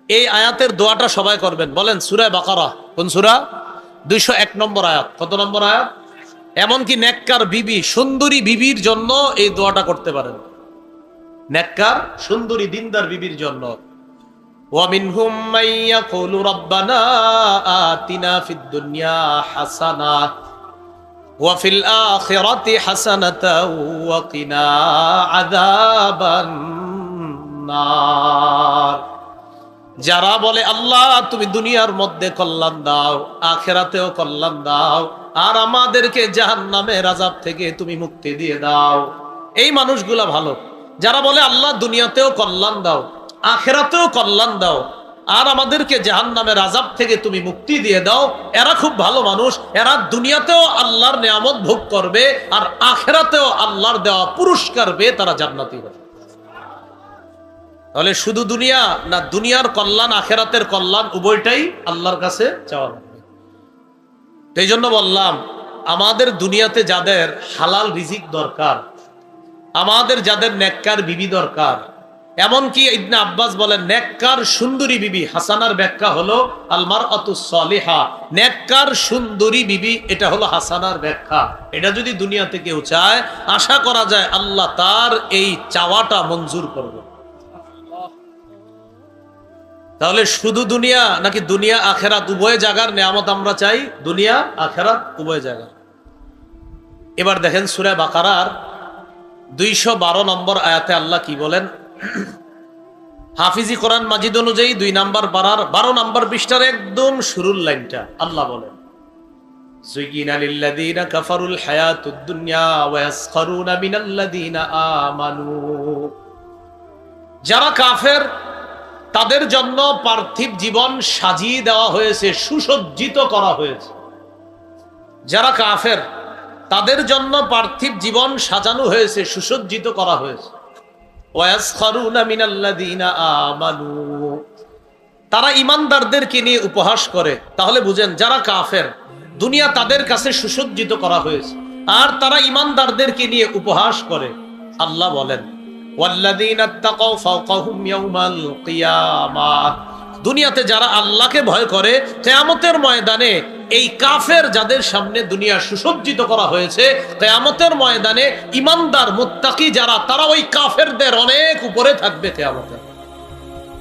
এই আয়াতের দোয়াটা সবাই করবেন। বলেন সূরা বাকারা। কোন সূরা? 201 নম্বর আয়াত। কত নম্বর আয়াত? এমনকি নেককার বিবি, সুন্দরী বিবির জন্য এই দোয়াটা করতে পারেন। নেককার সুন্দরী দিনদার বিবির জন্য। وَمِنْهُمْ مَنْ يَقُولُ رَبَّنَا آتِنَا فِي الدُّنْيَا حَسَنَةً وَفِي الْآخِرَةِ حَسَنَةً وَقِنَا عَذَابَ النَّارِ। যারা বলে আল্লাহ তুমি দুনিয়ার মধ্যে কল্যাণ দাও, আখিরাতেও কল্যাণ দাও, আর আমাদেরকে জাহান্নামের আযাব থেকে তুমি মুক্তি দিয়ে দাও, এই মানুষগুলা ভালো। যারা বলে আল্লাহ দুনিয়াতেও কল্যাণ দাও, আখিরাতেও কল্যাণ দাও, আর আমাদেরকে জাহান্নামের আযাব থেকে তুমি মুক্তি দিয়ে দাও, এরা খুব ভালো মানুষ। এরা দুনিয়াতেও আল্লাহর নিয়ামত ভোগ করবে, আর আখিরাতেও আল্লাহর দেওয়া পুরস্কার পেয়ে তারা জান্নাতি হবে। তাহলে শুধু দুনিয়া না, দুনিয়ার কল্যাণ আখিরাতের কল্যাণ উভয়টাই আল্লাহর কাছে চাওয়া লাগবে। এই জন্য বললাম, আমাদের দুনিয়াতে যাদের হালাল রিজিক দরকার, আমাদের যাদের নেককার বিবি দরকার, এমনকি ইবনে আব্বাস বলেন নেককার সুন্দরী বিবি, হাসানার ব্যাখ্যা হলো আল মারআতুস সালিহা, নেককার সুন্দরী বিবি, এটা হলো হাসানার ব্যাখ্যা। এটা যদি দুনিয়াতে কেউ চায়, আশা করা যায় আল্লাহ তার এই চাওয়াটা মঞ্জুর করবে। তাহলে শুধু দুনিয়া নাকি দুনিয়া আখেরাত উভয় জায়গার নিয়ামত আমরা চাই? দুনিয়া আখেরাত উভয় জায়গা। এবার দেখেন সূরা বাকারার 212 নম্বর আয়াতে আল্লাহ কি বলেন। হাফিজি কোরআন মাজিদ অনুযায়ী 2 নম্বর পারার 12 নম্বর পৃষ্ঠার একদম শুরুর লাইনটা আল্লাহ বলেন, যুয়িনা লিল্লাযীনা কাফারুল হায়াতুদ দুনিয়া ওয়া ইয়াসখারুনা মিনাল্লাযীনা আমানু। যারা কাফের তাদের জন্য পার্থিব জীবন সাজিয়ে দেওয়া হয়েছে, সুসজ্জিত করা হয়েছে। যারা কাফের তাদের জন্য পার্থিব জীবন সাজানো হয়েছে, সুসজ্জিত করা হয়েছে। ওয়াসখারুনা মিনাল্লাযীনা আমানু, তারা ঈমানদারদেরকে নিয়ে উপহাস করে। তাহলে বুঝেন, যারা কাফের দুনিয়া তাদের কাছে সুসজ্জিত করা হয়েছে, আর তারা ঈমানদারদেরকে নিয়ে উপহাস করে। আল্লাহ বলেন ওয়াল্লাযীনা তাকাউ ফাওকাহুম ইয়াউমাল কিয়ামাহ, দুনিয়াতে যারা আল্লাহকে ভয় করে কিয়ামতের ময়দানে এই কাফের যাদের সামনে দুনিয়া সুসজ্জিত করা হয়েছে, কিয়ামতের ময়দানে ঈমানদার মুত্তাকি যারা, তারা ওই কাফেরদের অনেক উপরে থাকবে কিয়ামতে।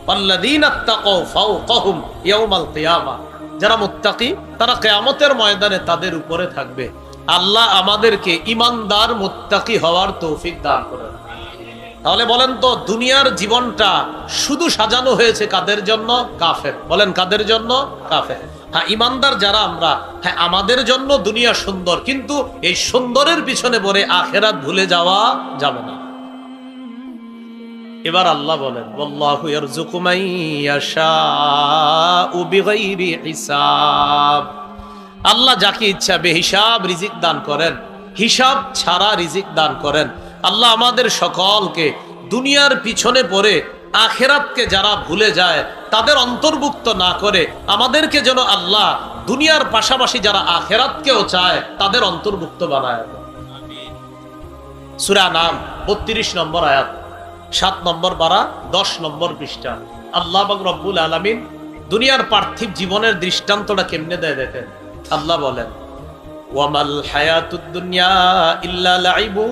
ওয়াল্লাযীনা তাকাউ ফাওকাহুম ইয়াউমাল কিয়ামাহ, যারা মুত্তাকি তারা কিয়ামতের ময়দানে তাদের উপরে থাকবে। আল্লাহ আমাদেরকে ঈমানদার মুত্তাকি হওয়ার তৌফিক দান করেন। তাহলে বলেন তো, দুনিয়ার জীবনটা শুধু সাজানো হয়েছে কাদের জন্য? কাফের। বলেন কাদের জন্য? কাফের। হ্যাঁ, ঈমানদার যারা আমরা, হ্যাঁ আমাদের জন্য দুনিয়া সুন্দর, কিন্তু এই সুন্দরের পিছনে পড়ে আখিরাত ভুলে যাওয়া যাবে না। এবার আল্লাহ বলেন ওয়াল্লাহু ইয়ারযুকু মান ইয়াশাউ বিগাইরি হিসাব, আল্লাহ যাকে ইচ্ছা বেহিসাব রিজিক দান করেন, হিসাব ছাড়া রিজিক দান করেন। আল্লাহ আমাদের সকলকে দুনিয়ার পিছনে পড়ে আখিরাতকে যারা ভুলে যায় তাদের অন্তর্ভুক্ত না করে আমাদেরকে যেন আল্লাহ দুনিয়ার পাশাপাশি যারা আখিরাতকেও চায় তাদের অন্তর্ভুক্ত বানায়। সূরা নাম 32 নম্বর আয়াত, 7 নম্বর পারা, 10 নম্বর পৃষ্ঠা। আল্লাহ পাক রব্বুল আলামিন দুনিয়ার পার্থিব জীবনের দৃষ্টান্তটা কেমনে দেয় দেখেন। আল্লাহ বলেন ওয়ামাল হায়াতুদ দুনিয়া ইল্লা লাইবু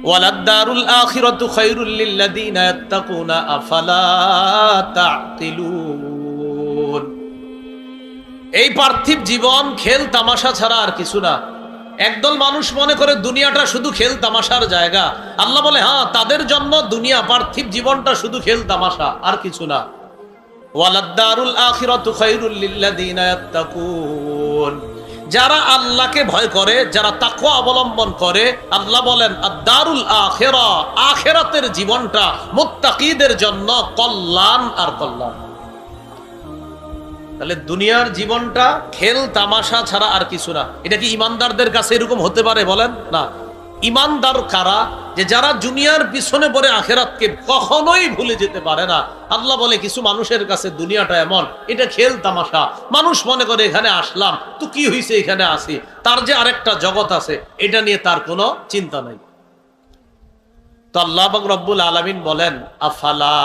ওয়ালাদ-দারুল আখিরাতু খায়রুল লিল্লাযীনা ইয়াত্তাকুনা আফালা তা'কিলুন। এই পার্থিব জীবন খেল তামাশা ছাড়া আর কিছু না। একদল মানুষ মনে করে দুনিয়াটা শুধু খেল তামাশার জায়গা। আল্লাহ বলে হ্যাঁ, তাদের জন্য দুনিয়া পার্থিব জীবনটা শুধু খেল তামাশা, আর কিছু না। ওয়ালাদ-দারুল আখিরাতু খায়রুল লিল্লাযীনা ইয়াত্তাকুন, যারা আল্লাহকে ভয় করে, যারা তাকওয়া অবলম্বন করে, আল্লাহ বলেন আদ-দারুল আখিরা, আখিরাতের জীবনটা মুত্তাকিদের জন্য কল্যাণ আর কল্যাণ। তাহলে দুনিয়ার জীবনটা খেল তামাশা ছাড়া আর কিছু না। এটা কি ঈমানদারদের কাছে এরকম হতে পারে? বলেন না। ঈমানদার কারা? যে যারা দুনিয়ার পিছনে পড়ে আখিরাতকে কখনোই ভুলে যেতে পারে না। আল্লাহ বলে কিছু মানুষের কাছে দুনিয়াটা এমন, এটা খেল তামাশা। মানুষ মনে করে এখানে আসলাম তো কি হয়েছে, এখানে আসি, তার যে আরেকটা জগৎ আছে এটা নিয়ে তার কোনো চিন্তা নাই। তো আল্লাহ পাক রব্বুল আলামিন বলেন আফালা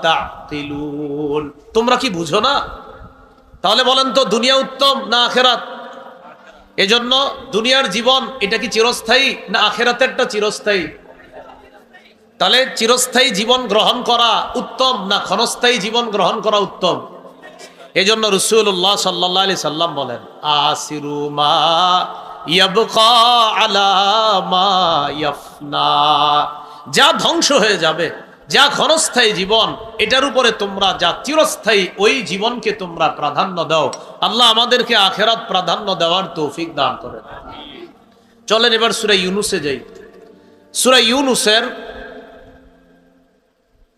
তাকিলুন, তোমরা কি বুঝো না? তাহলে বলেন তো দুনিয়া উত্তম না আখেরাত? এজন্য দুনিয়ার জীবন এটা কি চিরস্থায়ী না আখেরাতেরটা চিরস্থায়ী? তাহলে চিরস্থায়ী জীবন গ্রহণ করা উত্তম না ক্ষণস্থায়ী জীবন গ্রহণ করা উত্তম? এজন্য রাসূলুল্লাহ সাল্লাল্লাহু আলাইহি সাল্লাম বলেন আসিরু মা ইয়াবকা আলা মা ইয়াফনা, যা ধ্বংস হয়ে যাবে, যা ক্ষণস্থায়ী জীবন, এটার উপরে তোমরা যা চিরস্থায়ী ওই জীবনকে তোমরা প্রাধান্য দাও। আল্লাহ আমাদেরকে আখেরাত প্রাধান্য দেওয়ার তৌফিক দান করেন। চলেন এবার সূরা ইউনূসে যাই। সূরা ইউনূসের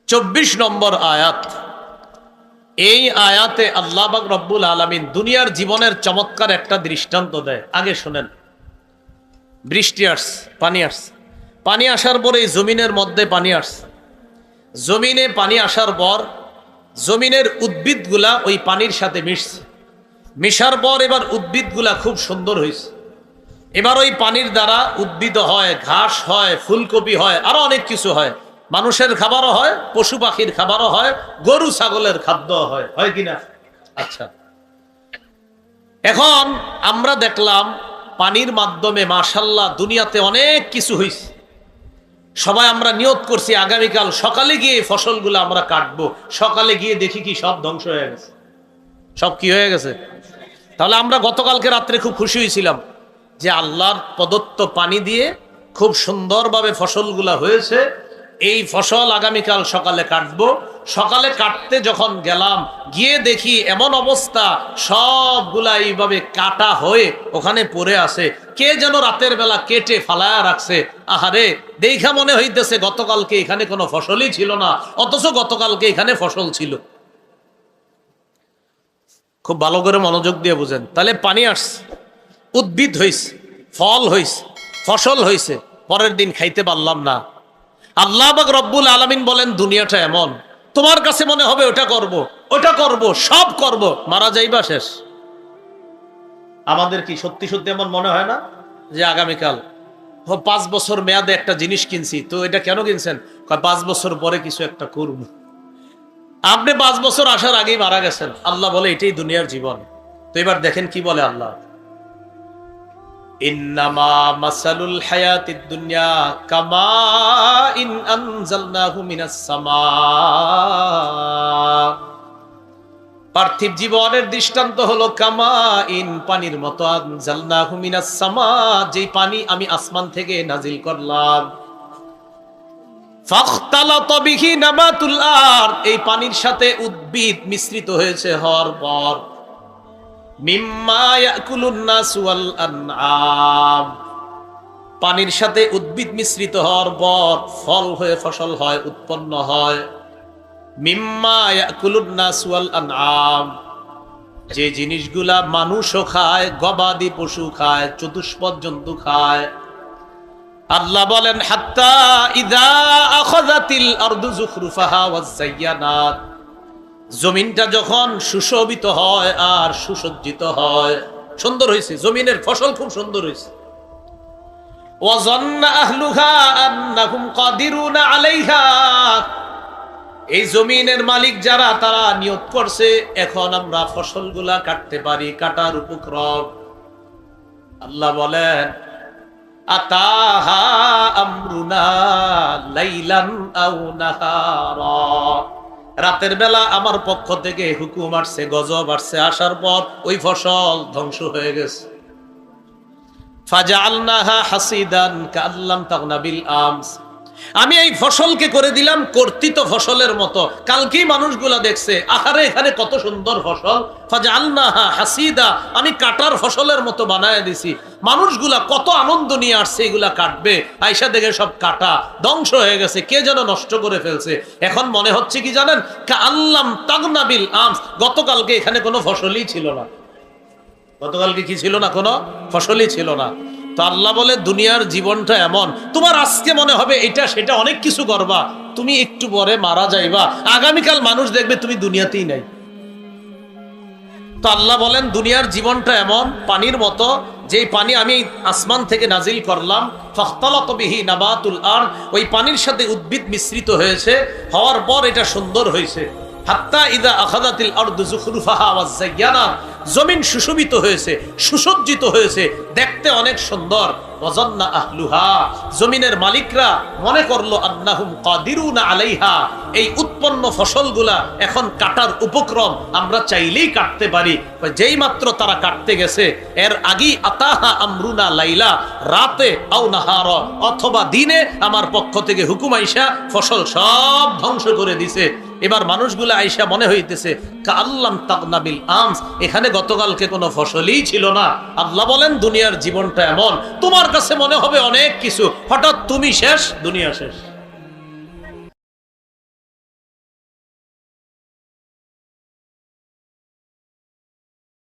24 নম্বর আয়াত। এই আয়াতে আল্লাহ পাক রব্বুল আলামিন দুনিয়ার জীবনের চমৎকার একটা দৃষ্টান্ত দেয়। আগে শুনেন, বৃষ্টি আসছে, পানি আসছে, পানি আসার পরে এই জমিনের মধ্যে পানি আসছে, জমিনে পানি আসার পর জমিনের উদ্ভিদগুলা ওই পানির সাথে মিশছে, মিশার পর এবার উদ্ভিদগুলা খুব সুন্দর হয়েছে। এবার ওই পানির দ্বারা উদ্ভিদ হয়, ঘাস হয়, ফুলকপি হয়, আরো অনেক কিছু হয়, মানুষের খাবারও হয়, পশু পাখির খাবারও হয়, গরু ছাগলের খাদ্য হয়, হয় কিনা? আচ্ছা, এখন আমরা দেখলাম পানির মাধ্যমে মাশাআল্লাহ দুনিয়াতে অনেক কিছু হয়েছে। সবাই আমরা নিয়ত করছি আগামীকাল সকালে গিয়ে ফসলগুলো আমরা কাটবো, সকালে গিয়ে দেখি কি সব ধ্বংস হয়ে গেছে। সব কি হয়ে গেছে? তাহলে আমরা গতকালকে রাত্রে খুব খুশি হয়েছিলাম যে আল্লাহর প্রদত্ত পানি দিয়ে খুব সুন্দরভাবে ফসলগুলা হয়েছে, এই ফসল আগামীকাল সকালে কাটবো। সকালে কাটতে যখন গেলাম, গিয়ে দেখি এমন অবস্থা সবগুলা এইভাবে কাটা হয়ে ওখানে পড়ে আছে, কে যেন রাতের বেলা কেটে ফালায়া রাখছে। আহারে, দেখা মনে হইতেছে গতকালকে এখানে কোনো ফসলই ছিল না, অথচ গতকালকে এখানে ফসল ছিল। খুব ভালো করে মনোযোগ দিয়ে বুঝেন। তাহলে পানি আসছে, উদ্ভিদ হইছে, ফল হইছে, ফসল হইছে, পরের দিন খাইতে পারলাম না। আল্লাহ পাক রব্বুল আলামিন বলেন দুনিয়াটা এমন, তোমার কাছে মনে হবে ওটা করব, ওটা করব, সব করব, মারা যাইবা শেষ। আমাদের কি সত্যি সত্যি এমন মনে হয় না যে আগামীকাল 5 বছর মেয়াদে একটা জিনিস কিনছি, তো এটা কেন কিনছেন? 5 বছর পরে কিছু একটা করব। আপনি 5 বছর আসার আগেই মারা গেছেন। আল্লাহ বলে এটাই দুনিয়ার জীবন। তো এবার দেখেন কি বলে আল্লাহ, ইন্নামা মাসালুল হায়াতিদ দুনিয়া কামা ইন আনজালনাহু মিনাস সামা, পার্থিব জীবনের দৃষ্টান্ত হলো কামা ইন, পানির মতো, আনজালনাহু মিনাস সামা, যেই পানি আমি আসমান থেকে নাজিল করলাম। ফাখতালাতা বিহি নাবাতুল আরদ, এই পানির সাথে উদ্ভিদ মিশ্রিত হয়েছে হওয়ার পর মিম্মা ইয়াকুলুন নাস ওয়াল আনআম, পানির সাথে উদ্ভিদ মিশ্রিত হওয়ার পর ফল হয়ে ফসল হয়, উৎপন্ন হয়। মিম্মা ইয়াকুলুন নাস ওয়াল আনআম, যে জিনিসগুলা মানুষও খায়, গবাদি পশু খায়, চতুষ্পদ জন্তু খায়। আল্লাহ বলেন হাত্তা ইযা আখাযাতিল আরদু যুখরুফাহা ওয়াজ যায়্যানাত, জমিনটা যখন সুশোভিত হয় আর সুসজ্জিত হয়, সুন্দর হয়েছে, জমিনের ফসল খুব সুন্দর হয়েছে। ওয়াযান্না আহলুহা আন্নাহুম কাদিরুনা আলাইহা, এই জমিনের মালিক যারা, তারা নিয়ত করছে এখন আমরা ফসলগুলা কাটতে পারি, কাটার উপক্রম। আল্লাহ বলেন আতাহা আমরুনা লাইলান আও নাহারা, রাতের বেলা আমার পক্ষ থেকে হুকুম আসছে, গজব আসছে, আসার পর ওই ফসল ধ্বংস হয়ে গেছে। ফাজআলনাহা হাসিদান কাআল্লাম তাগনা বিল আমস, আমি এই ফসলকে করে দিলাম কর্তিত ফসলের মতো। কালকেই মানুষগুলা দেখছে, আহারে এখানে কত সুন্দর ফসল, ফাজআলনাহা হাসিদা, আমি কাটার ফসলের মতো বানায় দিছি। মানুষগুলা কত আনন্দ নিয়ে আসছে এগুলা কাটবে, আয়সা দেখে সব কাটা ধ্বংস হয়ে গেছে, কে যেন নষ্ট করে ফেলছে। এখন মনে হচ্ছে কি জানেন, কাআল্লাম তাগনা বিল আমস, গতকালকে এখানে কোনো ফসলই ছিল না। গতকালকে কি ছিল না? কোনো ফসলই ছিল না। তো আল্লাহ বলে দুনিয়ার জীবনটা এমন, তোমার আজকে মনে হবে এটা সেটা অনেক কিছু করবা, তুমি একটু পরে মারা যাইবা, আগামীকাল মানুষ দেখবে তুমি দুনিয়াতেই নাই। তো আল্লাহ বলেন দুনিয়ার জীবনটা এমন পানির মতো, যেই পানি আমি আসমান থেকে নাজিল করলাম, ফাখতালাত বিহি নাবাতুল আরদ, ওই পানির সাথে উদ্ভিদ মিশ্রিত হয়েছে, হওয়ার পর এটা সুন্দর হয়েছে। হাত্তা ইদা আখাযাতিল আরদু যুখরুফাহা ওয়া যায়্যানাত, জমিন সুশোভিত হয়েছে, সুসজ্জিত হয়েছে, দেখতে অনেক সুন্দর। ওয়াজান্না আহলুহা, জমিনের মালিকরা মনে করলো আন্নাহুম কাদিরুনা আলাইহা, এই উৎপন্ন ফসলগুলা এখন কাটার উপক্রম, আমরা চাইলেই কাটতে পারি। যেই মাত্র তারা কাটতে গেছে, এর আগেই আতাহা আমরুনা লাইলা, রাতে আও নাহার, অথবা দিনে আমার পক্ষ থেকে হুকুম আইসা ফসল সব ধ্বংস করে দিছে। এবার মানুষগুলো আইসা মনে হইতেছে কাল্লাম তাগনাবিল আমস, এখানে গতকালকে কোনো ফসলই ছিল না। আল্লাহ বলেন দুনিয়ার জীবনটা এমন, তোমার কাছে মনে হবে অনেক কিছু, হঠাৎ তুমি শেষ, দুনিয়া শেষ।